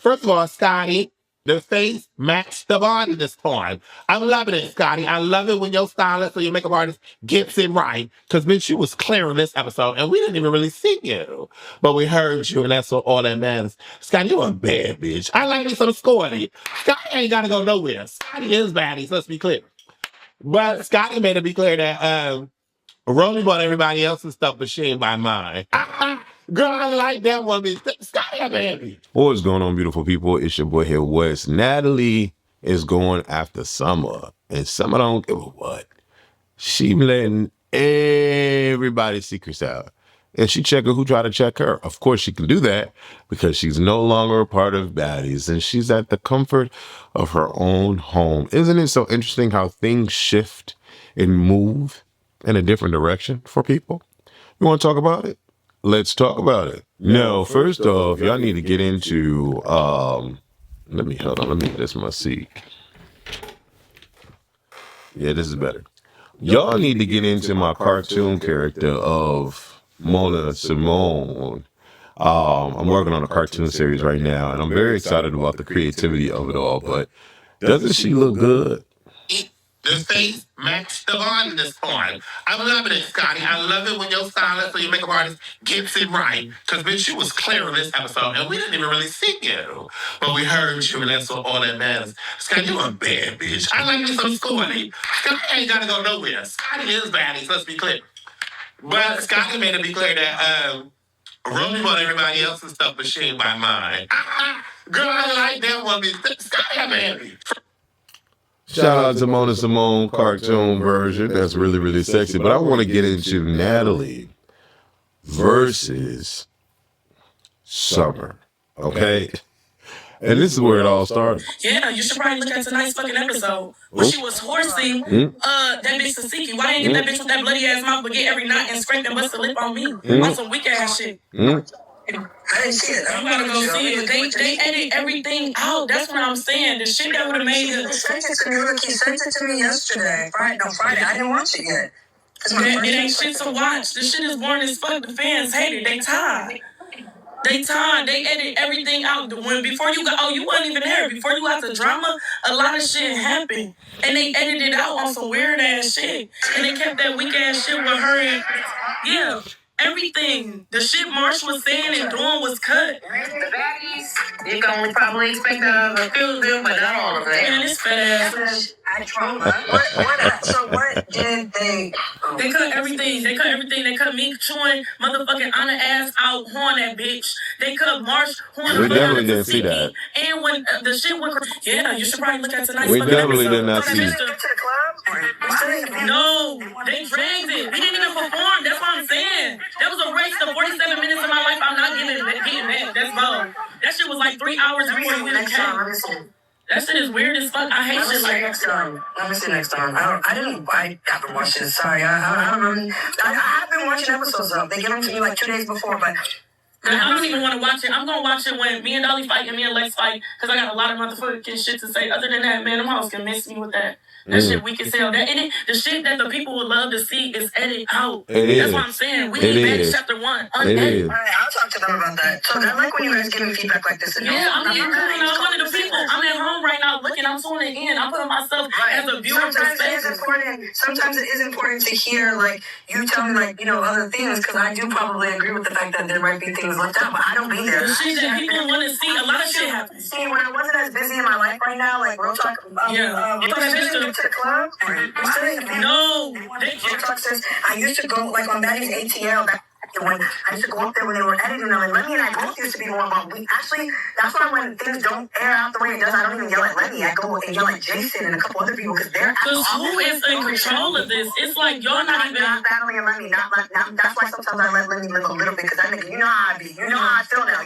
First of all, Scotty, the face matched the body this time. I'm loving it, Scotty. I love it when your stylist or your makeup artist gets it right. Because, bitch, you was clearing this episode, and we didn't even really see you. But we heard you, and that's all that matters. Scotty, you a bad bitch. I like me some Scotty. Scotty ain't got to go nowhere. Scotty is baddie, so let's be clear. But Scotty made it be clear that rollie bought everybody else's stuff, but she ain't buy mine. Girl, I like that one. Scotty, I'm happy. What's going on, beautiful people? It's your boy here, Wes. Natalie is going after Summer, and Summer don't give a what. She letting everybody's secrets out. And she checking who tried to check her. Of course, she can do that because she's no longer a part of Baddies, and she's at the comfort of her own home. Isn't it so interesting how things shift and move in a different direction for people? You want to talk about it? Let's talk about it. Now, first off, y'all need to get into, let me get this my seat. Yeah, this is better. Y'all need to get into my cartoon character of Mona Simone. I'm working on a cartoon series right now, and I'm very excited about the creativity of it all, but doesn't she look good? The face matched the body this time. I'm loving it, Scotty. I love it when your stylist or your makeup artist gets it right. Because, bitch, you was clearing this episode, and we didn't even really see you. But we heard you, and that's all that matters. Scotty, you a bad bitch. I like me some Scotty. Scotty ain't got to go nowhere. Scotty is baddie, so let's be clear. But Scotty made it be clear that rollie bought everybody else's stuff, but she ain't buy mine. Girl, I like that one. Scotty, I'm happy. Shout out to Mona Simone cartoon version. That's really, really sexy. But I want to get into Natalie versus Summer. Okay? And this is where it all started. Yeah, you should probably look at tonight's fucking episode where she was horsing that bitch Suki. Why didn't get that bitch with that bloody ass mouth but get every knot and scrape and bust a lip on me? On some weak ass shit. I didn't see it. You gotta go see it. They edit everything out. That's what I'm saying. The shit that would have made it. He sent it to me yesterday. Friday. I didn't watch it yet. It ain't shit to watch. The shit is boring as fuck. The fans hate it. They tired. They edit everything out. Before you got, you wasn't even there. Before you got the drama, a lot of shit happened. And they edited it out on some weird ass shit. And they kept that weak ass shit with her and, yeah. Everything. The shit Marsh was saying and doing was cut. The baddies, you can probably expect a few of them, but not all of them. Man, this fat ass. What did they... They cut everything. They cut me chewing motherfucking Ahna ass out, horn that bitch. They cut Marsh, horn. We definitely didn't see that. And when the shit went... Yeah, you should probably look at tonight's We fucking definitely episode. did not see it. No, they dragged it. We didn't even perform. That's what I'm saying. That was a waste of 47 minutes of my life. I'm not getting that. That's bold. That shit was like 3 hours before you even came. That shit is weird as fuck. I hate shit like that. Let me see next time. I haven't watched it. Sorry. I have been watching episodes of. They give them to me like 2 days before, but... I don't even want to watch it. I'm going to watch it when me and Dolly fight and me and Lex fight because I got a lot of motherfucking shit to say. Other than that, man, them hoes can miss me with that. That shit weak as hell. The shit that the people would love to see is edited out. That's what I'm saying. We need Baddies Chapter 1 unedited. All right, I'll talk to them about that. So I like when you guys give me feedback like this. Yeah, I'm one of the people. I'm at home right now looking. I'm tuning in. I'm putting myself as a viewer perspective. Sometimes it is important to hear, like, you tell me, like, other things, because I do probably agree with the fact that there might be things left out, but I don't be there. The shit that people want to see, a lot of shit happens. See, when I wasn't as busy in my life right now, like, real talk, to the club. No, I used to go like on Baddies ATL. When I used to go up there when they were editing them, and Lenny and I both used to be more about that's why when things don't air out the way it does, I don't even yell at Lenny. I go and yell at Jason and a couple other people because they're who is in control of this? It's like y'all not even battling and Lenny. That's why sometimes I let Lenny live a little bit because that nigga, you know how I be, you know how I feel now.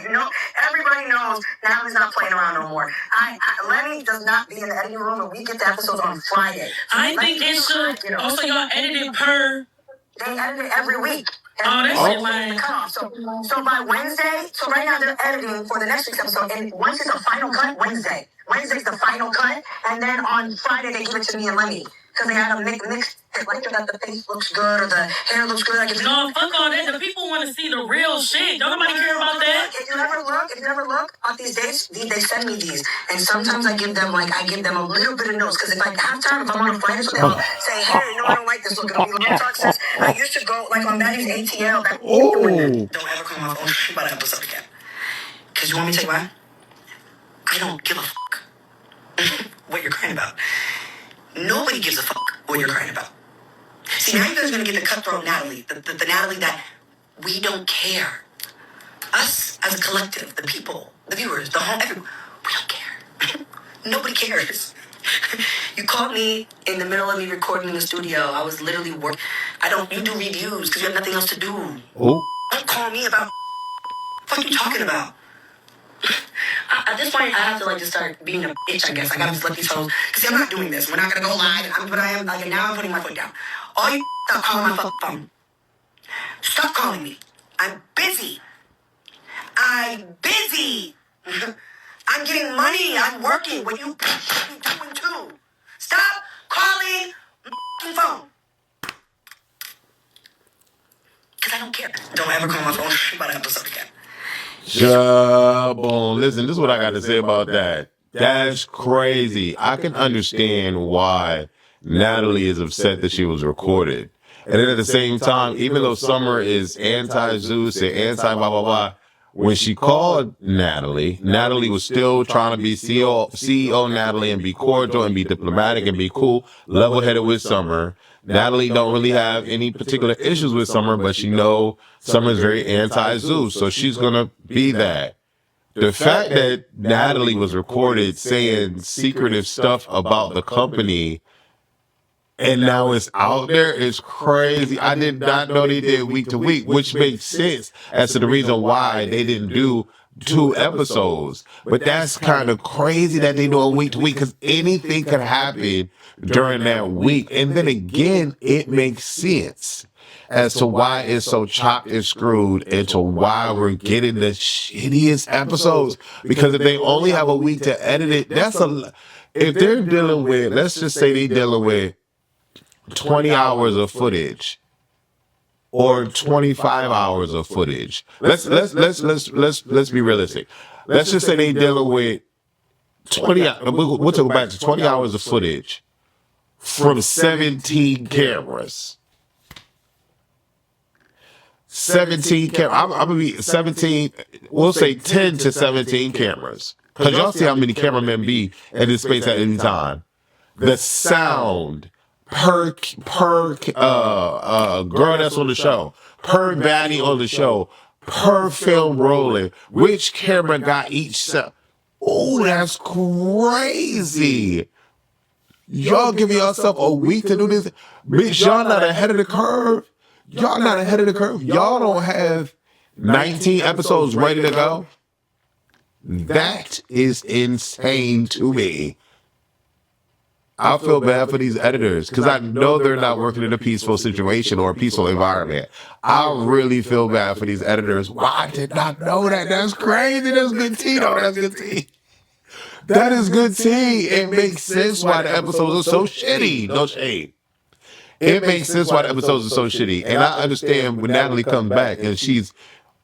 Everybody knows Natalie's not playing around no more. Lenny does not be in the editing room, and we get the episodes on Friday. I think it should. Also, y'all edited per. They edit it every week. Oh, that's lame. So by Wednesday, so right now they're editing for the next week's episode, and once it's a final cut, Wednesday's the final cut, and then on Friday they give it to me and Lenny, because they had a mixed like that the face looks good or the hair looks good. Like no, fuck all that. The people want to see the real shit. Don't nobody care about that. If you ever look at these dates, they send me these, and sometimes I give them a little bit of notes because if I have time, if I'm on a flight or something, I'll say, hey, no, I don't like this look. It'll be little toxins. I used to go like on Baddies ATL. Don't ever call my phone about an episode again. Because you want me to tell you why? I don't give a fuck what you're crying about. Nobody gives a fuck what you're crying about. See, now you guys are going to get the cutthroat Natalie, the Natalie that we don't care. Us as a collective, the people, the viewers, the whole, everyone, we don't care. Nobody cares. You caught me in the middle of me recording in the studio. I was literally working. You do reviews because you have nothing else to do. Oh. Don't call me about what are you talking about? At this point, I have to just start being a bitch, I guess. I gotta just let these hoes, because I'm not doing this. We're not gonna go live, but I am, now I'm putting my foot down. All you stop calling my phone. Stop calling me. I'm busy. I'm getting money. I'm working. What you doing too? Stop calling my phone. Because I don't care. Don't ever call my phone about an episode again. Jabon. Listen, this is what I got to say about that. That's crazy. I can understand why Natalie is upset that she was recorded. And then at the same time, even though Summer is anti-Zeus and anti-blah, blah, blah, when she called Natalie, Natalie was still trying to be CEO Natalie and be cordial and be diplomatic and be cool, level-headed with Summer. Natalie don't really have any particular issues with Summer, but she know Summer's very anti-Zeus, so she's gonna be that. The fact that Natalie was recorded saying secretive stuff about the company and now it's out there is crazy. I did not know they did week to week, which makes sense as to the reason why they didn't do 2 episodes. But that's kind of crazy that they do a week to week because anything could happen during that week. And then again, it makes sense as to why it's so chopped and screwed and to why we're getting the shittiest episodes. Because if they only have a week to edit it, if they're dealing with, let's just say they're dealing with 20 hours of footage or 25 hours of footage. Let's be realistic. Let's just say they dealing with 20. We'll talk back to 20 hours of footage from 17 cameras. 17 cameras. I'm gonna be 17. We'll say 10 to 17 cameras because y'all see how many cameramen be in this space at any time. The sound. Per girl that's on the show, per baddie on the show, per film rolling, which camera got each set. Oh, that's crazy. Y'all give yourself a week to do this. Bitch, y'all not ahead of the curve. Y'all not ahead of the curve. Y'all don't have 19 episodes ready to go. That is insane to me. I feel bad for these editors because I know they're not working in a peaceful situation or a peaceful environment. I really feel bad for these editors. Why did not know that? That's crazy. That's good tea, though. That's good tea. That is good tea. It makes sense why the episodes are so shitty. No shade. It makes sense why the episodes are so shitty. And I understand when Natalie comes back and she's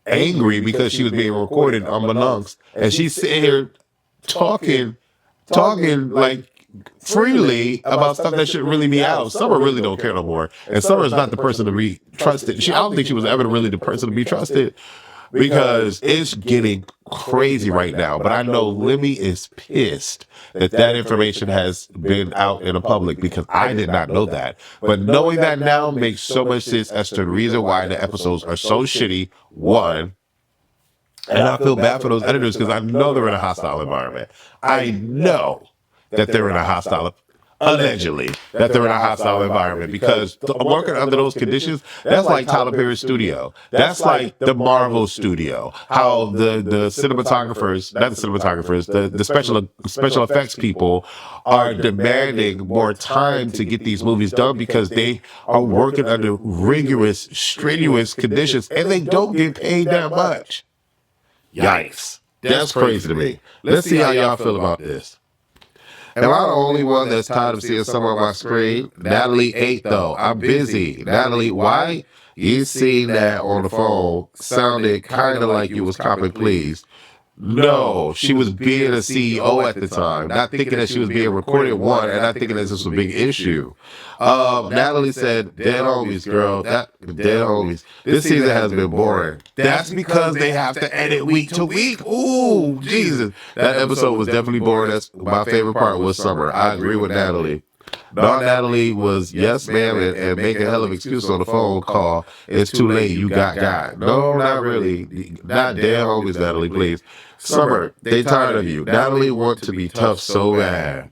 angry because she was being recorded unbeknownst. And she's sitting here talking like freely about stuff that shouldn't really be out. Summer really don't care no more. And Summer's not the person to be trusted. I don't think she was ever really the person to be trusted because it's getting crazy right now. But I know Lemmy is pissed that information has been out in the public because I did not know that. But knowing that now makes so much sense as to the reason why the episodes are so shitty. One, and I feel bad for those editors because I know they're in a hostile environment. I know that they're in a hostile, allegedly, that they're in a hostile environment because working under those conditions, that's like Tyler Perry's studio. That's like the Marvel studio. How the cinematographers, not the cinematographers, the special effects people are demanding more time to get these movies done because they are working under rigorous, strenuous conditions and they don't get paid that much. Yikes. That's crazy to me. Let's see how y'all feel about this. Am I the only one that's tired of seeing someone on my screen? Natalie ate though. I'm busy. Natalie, why? You seen that on the phone sounded kind of like you was copping please. No, she was being a CEO at the time, not thinking that she was being recorded, one, and not thinking that this was a big issue. Natalie said, dead homies, girl. Dead homies. This season has been boring. That's because they have to edit week to week. Ooh, Jesus. That episode was definitely boring. That's my favorite part was Summer. I agree with Natalie. No, Natalie was yes, ma'am, and making a hell of excuses on the phone call. It's too late. You got. No, not really. Not dead homies, Natalie, please. Summer, they tired of you. Natalie want to be tough so bad.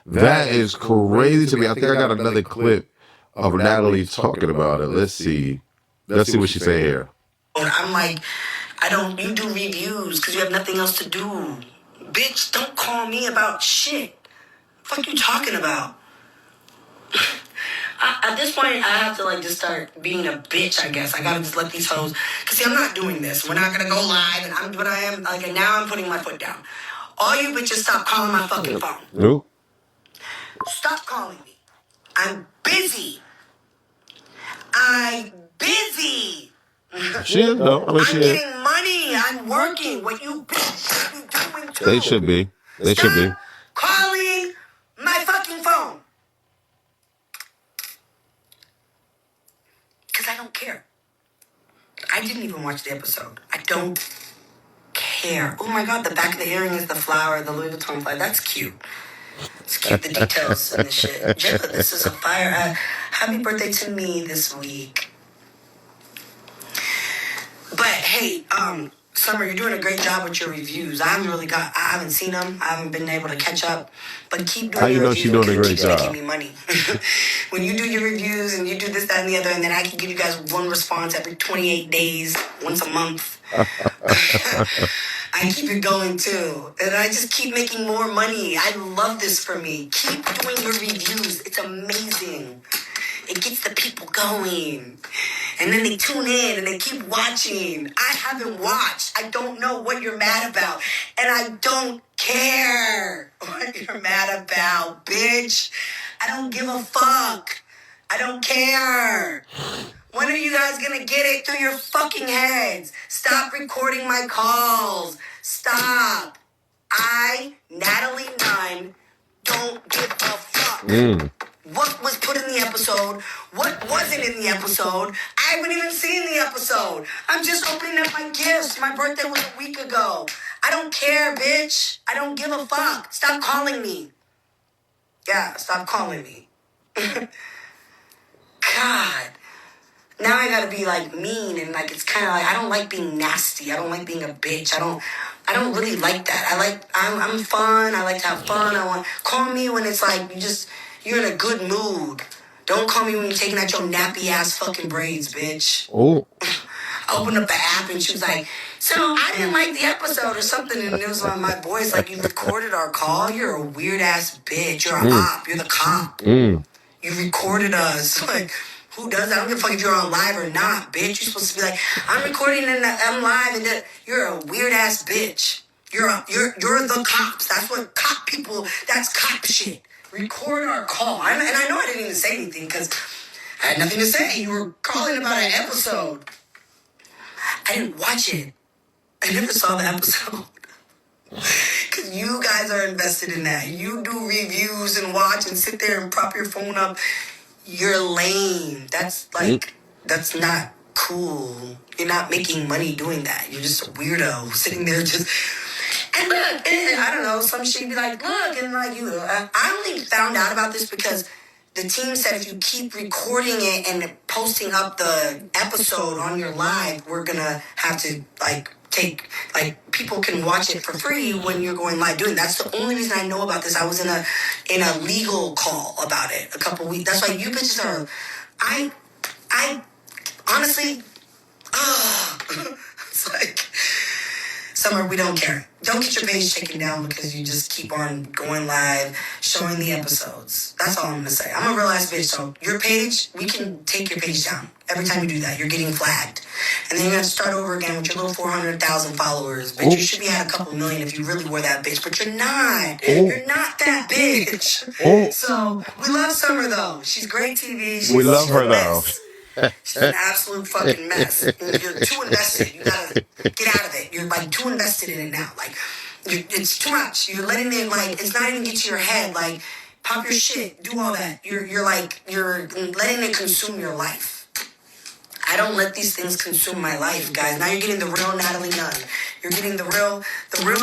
That is crazy to me. I think I got another clip of Natalie talking about it. Let's see. Let's see what she say here. I'm like, you do reviews because you have nothing else to do. Bitch, don't call me about shit. What you talking about? At this point, I have to like just start being a bitch, I guess. I gotta just let these hoes, cause see, I'm not doing this. We're not gonna go live, and I am, like, and now I'm putting my foot down. All you bitches stop calling my fucking phone. Who? Stop calling me. I'm busy. I'm busy. She is, though. I mean, I'm getting money. I'm working. What you bitches be doing too. They should be. They should be. Calling my fucking phone. Because I don't care. I didn't even watch the episode. I don't care. Oh my God, the back of the earring is the flower, the Louis Vuitton flower. That's cute. It's cute, the details and the shit. Jayla, this is a fire. Happy birthday to me this week. But hey, Summer, you're doing a great job with your reviews. I haven't seen them. I haven't been able to catch up. But keep doing your reviews. How you know she's doing a great job? Making me money. When you do your reviews and you do this, that, and the other, and then I can give you guys one response every 28 days, once a month. I keep it going too. And I just keep making more money. I love this for me. Keep doing your reviews. It's amazing. It gets the people going. And then they tune in and they keep watching. I haven't watched. I don't know what you're mad about. And I don't care what you're mad about, bitch. I don't give a fuck. I don't care. When are you guys gonna get it through your fucking heads? Stop recording my calls. Stop. I, Natalie Nunn, don't give a fuck. What was put in the episode? What wasn't in the episode? I haven't even seen the episode. I'm just opening up my gifts. My birthday was a week ago. I don't care, bitch. I don't give a fuck. Stop calling me. Yeah, stop calling me. God. Now I gotta be like mean and like it's kind of like I don't like being nasty. I don't like being a bitch. I don't really like that. I'm fun. I like to have fun. Call me when it's like you're in a good mood. Don't call me when you're taking out your nappy ass fucking braids, bitch. Oh. I opened up the app and she was like, so I didn't like the episode or something. And it was on my voice like, you recorded our call? You're a weird ass bitch. You're a op. You're the cop. You recorded us. Like, who does that? I don't give a fuck if you're on live or not, bitch. You're supposed to be like, I'm recording and I'm live and you're a weird ass bitch. You're the cops. That's what cop people, that's cop shit. Record our call. And I know I didn't even say anything because I had nothing to say. You were calling about an episode. I didn't watch it. I never saw the episode. Because you guys are invested in that. You do reviews and watch and sit there and prop your phone up. You're lame. That's not cool. You're not making money doing that. You're just a weirdo sitting there just... And look, and I don't know, some shit be like, look, and like, I only found out about this because the team said if you keep recording it and posting up the episode on your live, we're gonna have to, people can watch it for free when you're going live doing. That's the only reason I know about this. I was in a legal call about it a couple weeks. That's why you bitches are, I honestly, it's like, Summer, we don't care. Don't get your page taken down because you just keep on going live, showing the episodes. That's all I'm gonna say. I'm a real ass bitch, so your page, we can take your page down. Every time you do that, you're getting flagged. And then you have to start over again with your little 400,000 followers. Bitch, you should be at a couple million if you really were that bitch, but you're not. You're not that bitch. So, we love Summer though. She's great TV. We love her though. She's an absolute fucking mess. And you're too invested. You gotta get out of it. You're like too invested in it now. Like, it's too much. You're letting it, like, it's not even get to your head. Like, pop your shit, do all that. You're letting it consume your life. I don't let these things consume my life, guys. Now you're getting the real Natalie Nunn. You're getting the real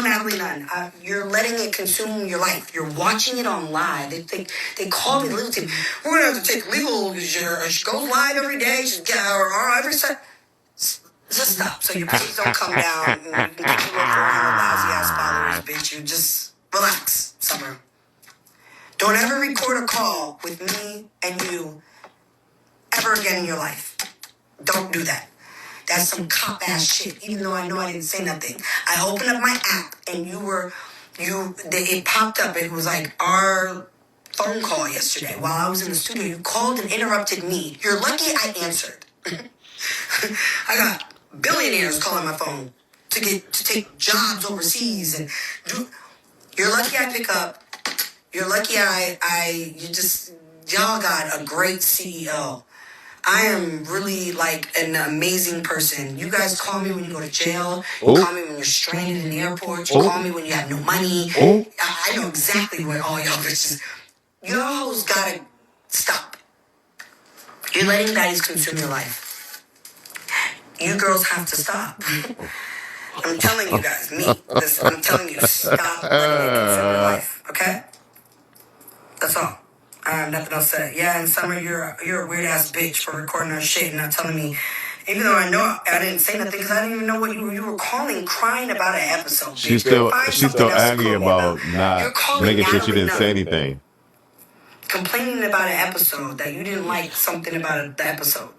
Natalie Nunn. You're letting it consume your life. You're watching it on live. They call me the legal team. We're gonna have to take legal. She goes live every day. She's every set. Just stop. So your page don't come down. And you can get your little 400 lousy ass followers, bitch. You just relax, Summer. Don't ever record a call with me and you ever again in your life. Don't do that. That's some cop-ass shit, even though I know I didn't say nothing. I opened up my app, and it popped up. It was like our phone call yesterday while I was in the studio. You called and interrupted me. You're lucky I answered. I got billionaires calling my phone to take jobs overseas, and you're lucky I pick up. You're lucky y'all got a great CEO. I am really like an amazing person. You guys call me when you go to jail. You call me when you're stranded in the airport. You call me when you have no money. I know exactly what all y'all bitches. Y'all's gotta stop. You're letting baddies consume your life. You girls have to stop. I'm telling you guys, I'm telling you, stop letting it consume your life, okay? That's all. I have nothing else to say. Yeah, and Summer, you're a weird ass bitch for recording our shit and not telling me. Even though I know I didn't say nothing because I didn't even know what you were crying about an episode. Bitch. She's still angry about not making sure she didn't say anything. Complaining about an episode that you didn't like something about the episode,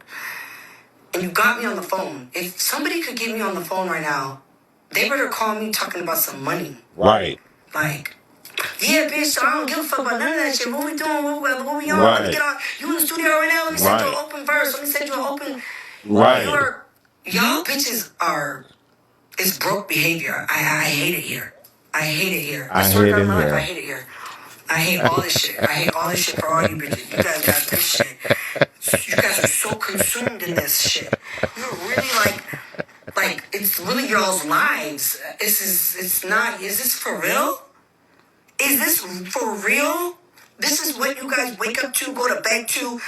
and you got me on the phone. If somebody could get me on the phone right now, they better call me talking about some money. Right. Like. Yeah, bitch, so I don't give a fuck about none of that shit. What we doing? What we on? Right. Let me get on. You in the studio right now? Let me send you an open verse. Let me send you an open. Right. Y'all bitches it's broke behavior. I hate it here. I hate it here. I hate it here. I hate all this shit. I hate all this shit for all you bitches. You guys got this shit. You guys are so consumed in this shit. You're really like it's really y'all's lives. Is this for real? Is this for real? This is what you guys wake up to, go to bed to?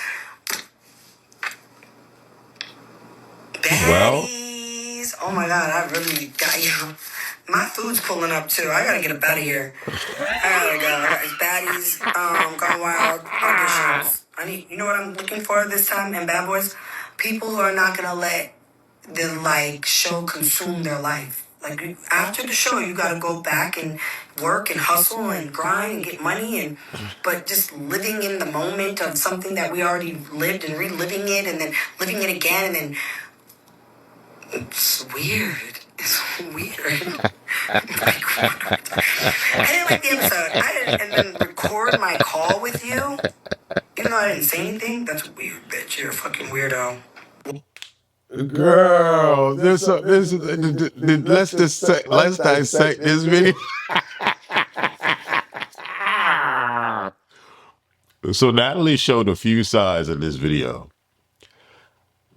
Baddies. Oh my God, I really got you. My food's pulling up too. I gotta get up out of here. I gotta go. It's baddies, Gone Wild auditions. You know what I'm looking for this time in Bad Boys? People who are not gonna let the show consume their life. Like after the show, you gotta go back and work and hustle and grind and get money but just living in the moment of something that we already lived and reliving it and then living it again and then it's weird. It's weird. I didn't like the episode. And then record my call with you, even though I didn't say anything. That's weird, bitch. You're a fucking weirdo. Girl, let's dissect this video. So Natalie showed a few sides in this video.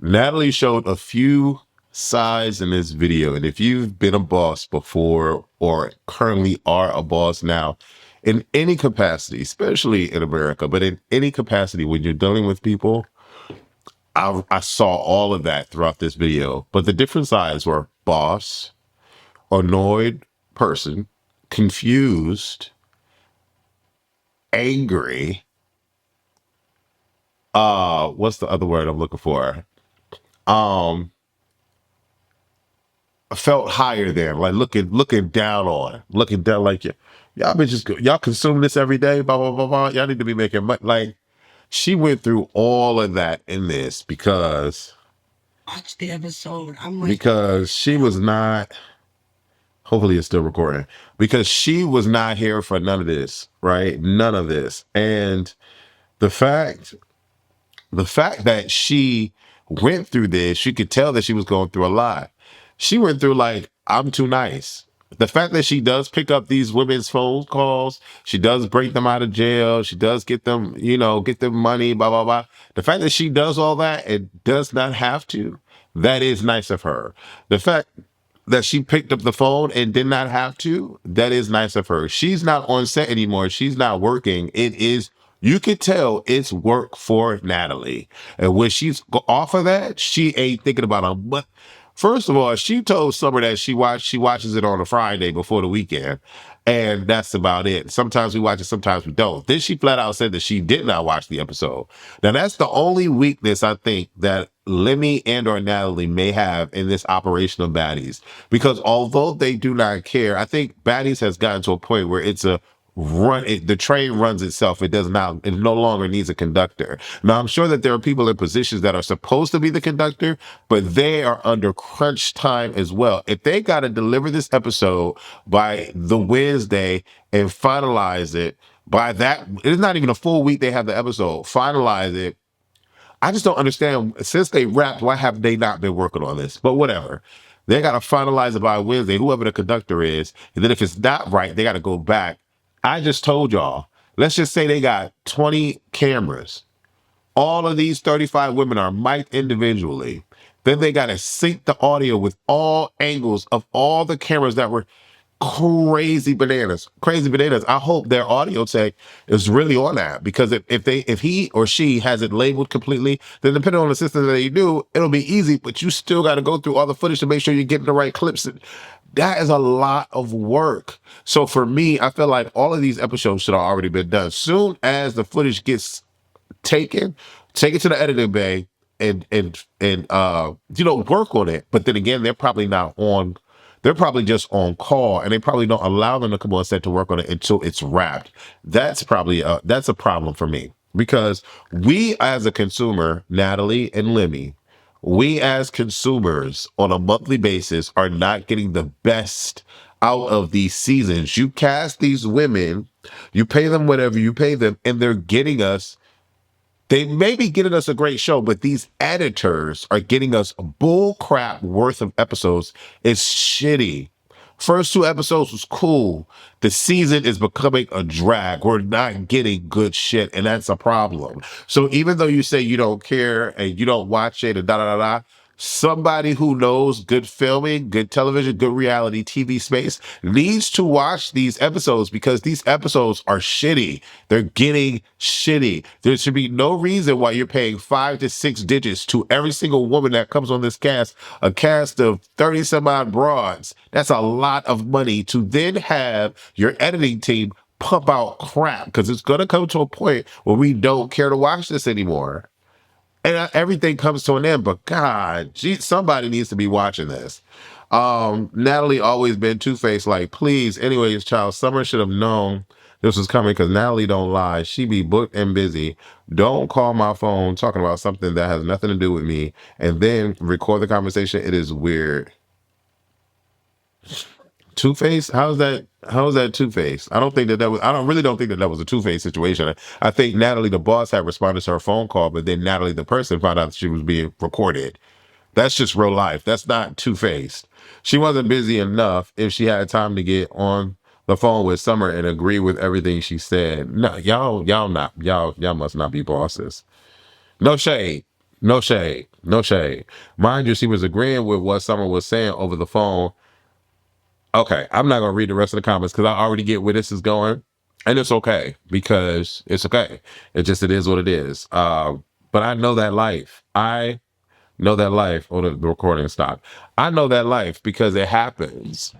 Natalie showed a few sides in this video, and if you've been a boss before or currently are a boss now, in any capacity, especially in America, but in any capacity when you're dealing with people, I saw all of that throughout this video. But the different sides were boss, annoyed person, confused, angry. What's the other word I'm looking for? Felt higher than, like looking down on, looking down like y'all bitches, y'all consume this every day, blah, blah, blah, blah. Y'all need to be making money. Like, she went through all of that in this because watch the episode. Because she was not, Hopefully it's still recording, because she was not here for none of this, right? None of this. And the fact that she went through this, you could tell that she was going through a lot. She went through like, I'm too nice. The fact that she does pick up these women's phone calls, she does break them out of jail, she does get them, get them money, blah, blah, blah. The fact that she does all that and does not have to, that is nice of her. The fact that she picked up the phone and did not have to, that is nice of her. She's not on set anymore. She's not working. It is, you could tell it's work for Natalie. And when she's off of that, she ain't thinking about a month. First of all, she told Summer that she watches it on a Friday before the weekend. And that's about it. Sometimes we watch it, sometimes we don't. Then she flat out said that she did not watch the episode. Now, that's the only weakness I think that Lemmy and or Natalie may have in this operation of Baddies. Because although they do not care, I think Baddies has gotten to a point where it's a the train runs itself. It no longer needs a conductor. Now, I'm sure that there are people in positions that are supposed to be the conductor, but they are under crunch time as well. If they got to deliver this episode by the Wednesday and finalize it by that, it's not even a full week they have the episode, finalize it. I just don't understand. Since they wrapped, why have they not been working on this? But whatever. They got to finalize it by Wednesday, whoever the conductor is. And then if it's not right, they got to go back. I just told y'all, let's just say they got 20 cameras. All of these 35 women are mic'd individually. Then they got to sync the audio with all angles of all the cameras that were crazy bananas. I hope their audio tech is really on that, because if he or she has it labeled completely, then depending on the system that you do, it'll be easy, but you still got to go through all the footage to make sure you're getting the right clips. That is a lot of work. So for me, I feel like all of these episodes should have already been done. Soon as the footage gets taken, take it to the editing bay and work on it. But then again, they're probably just on call, and they probably don't allow them to come on set to work on it until it's wrapped. That's probably that's a problem for me, because we as a consumer, Natalie and Lemmy, we as consumers on a monthly basis are not getting the best out of these seasons. You cast these women, you pay them whatever you pay them, and they may be getting us a great show, but these editors are getting us bull crap worth of episodes. It's shitty. First 2 episodes was cool. The season is becoming a drag. We're not getting good shit, and that's a problem. So even though you say you don't care and you don't watch it and somebody who knows good filming, good television, good reality TV space needs to watch these episodes, because these episodes are shitty. They're getting shitty. There should be no reason why you're paying 5 to 6 digits to every single woman that comes on this cast, a cast of 30 some odd broads. That's a lot of money to then have your editing team pump out crap, because it's going to come to a point where we don't care to watch this anymore. And everything comes to an end, but God, somebody needs to be watching this. Natalie always been two-faced, like, please, anyways, child, Summer should have known this was coming, because Natalie don't lie. She be booked and busy. Don't call my phone talking about something that has nothing to do with me and then record the conversation. It is weird. Two-faced? How's that two-faced? I don't really don't think that was a two-faced situation. I think Natalie, the boss, had responded to her phone call, but then Natalie, the person, found out that she was being recorded. That's just real life. That's not two-faced. She wasn't busy enough if she had time to get on the phone with Summer and agree with everything she said. No, y'all must not be bosses. No shade. No shade. No shade. Mind you, she was agreeing with what Summer was saying over the phone. Okay, I'm not going to read the rest of the comments, because I already get where this is going. And it's okay, because it's okay. It is what it is. But I know that life. I know that life. Oh, the recording stopped. I know that life because it happens.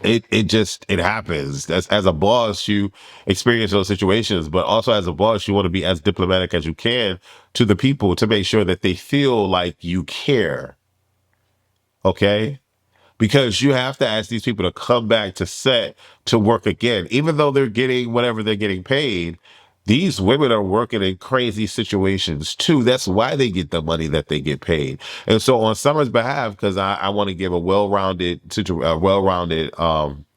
It happens. As a boss, you experience those situations, but also as a boss, you want to be as diplomatic as you can to the people to make sure that they feel like you care. Okay? Because you have to ask these people to come back to set to work again. Even though they're getting whatever they're getting paid, these women are working in crazy situations too. That's why they get the money that they get paid. And so on Summer's behalf, because I want to give a well-rounded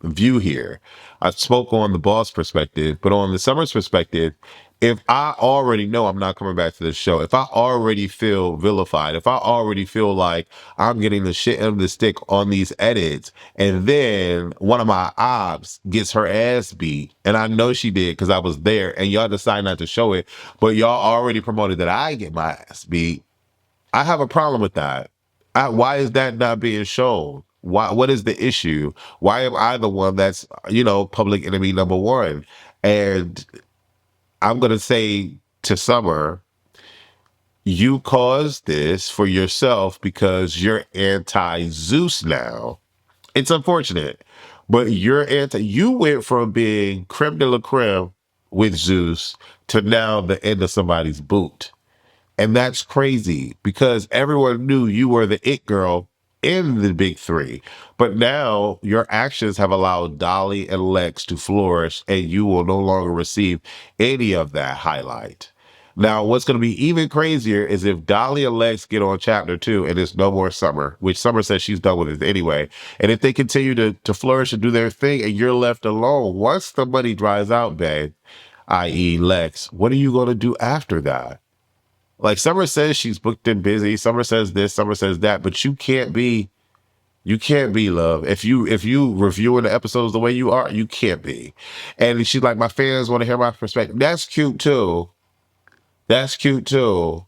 view here. I spoke on the boss perspective, but on the Summer's perspective, if I already know I'm not coming back to the show, if I already feel vilified, if I already feel like I'm getting the shit end of the stick on these edits, and then one of my ops gets her ass beat, and I know she did because I was there, and y'all decide not to show it, but y'all already promoted that I get my ass beat, I have a problem with that. Why is that not being shown? Why? What is the issue? Why am I the one that's, public enemy number one? And I'm going to say to Summer, you caused this for yourself because you're anti-Zeus now. It's unfortunate, but you went from being creme de la creme with Zeus to now the end of somebody's boot. And that's crazy because everyone knew you were the it girl in the big three. But now your actions have allowed Dolly and Lex to flourish, and you will no longer receive any of that highlight. Now, what's going to be even crazier is if Dolly and Lex get on chapter 2 and it's no more Summer, which Summer says she's done with it anyway. And if they continue to flourish and do their thing and you're left alone, once the money dries out, babe, i.e. Lex, what are you going to do after that? Like Summer says she's booked and busy. Summer says this, Summer says that, but you can't be love. If you reviewing the episodes the way you are, you can't be. And she's like, my fans want to hear my perspective. That's cute too. That's cute too.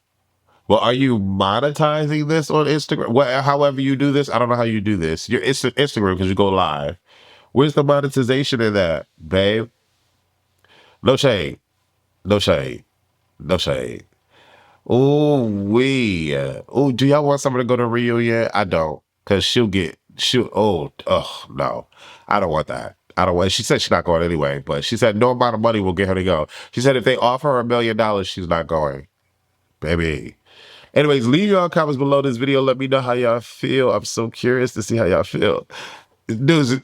Well, are you monetizing this on Instagram? However you do this, I don't know how you do this. It's Instagram because you go live. Where's the monetization in that, babe? No shade. No shade. No shade. Oh, do y'all want somebody to go to Rio yet? I don't, because no, I don't want that. I don't want, she said she's not going anyway, but she said no amount of money will get her to go. She said if they offer her $1 million, she's not going, baby. Anyways, leave your comments below this video. Let me know how y'all feel. I'm so curious to see how y'all feel. News.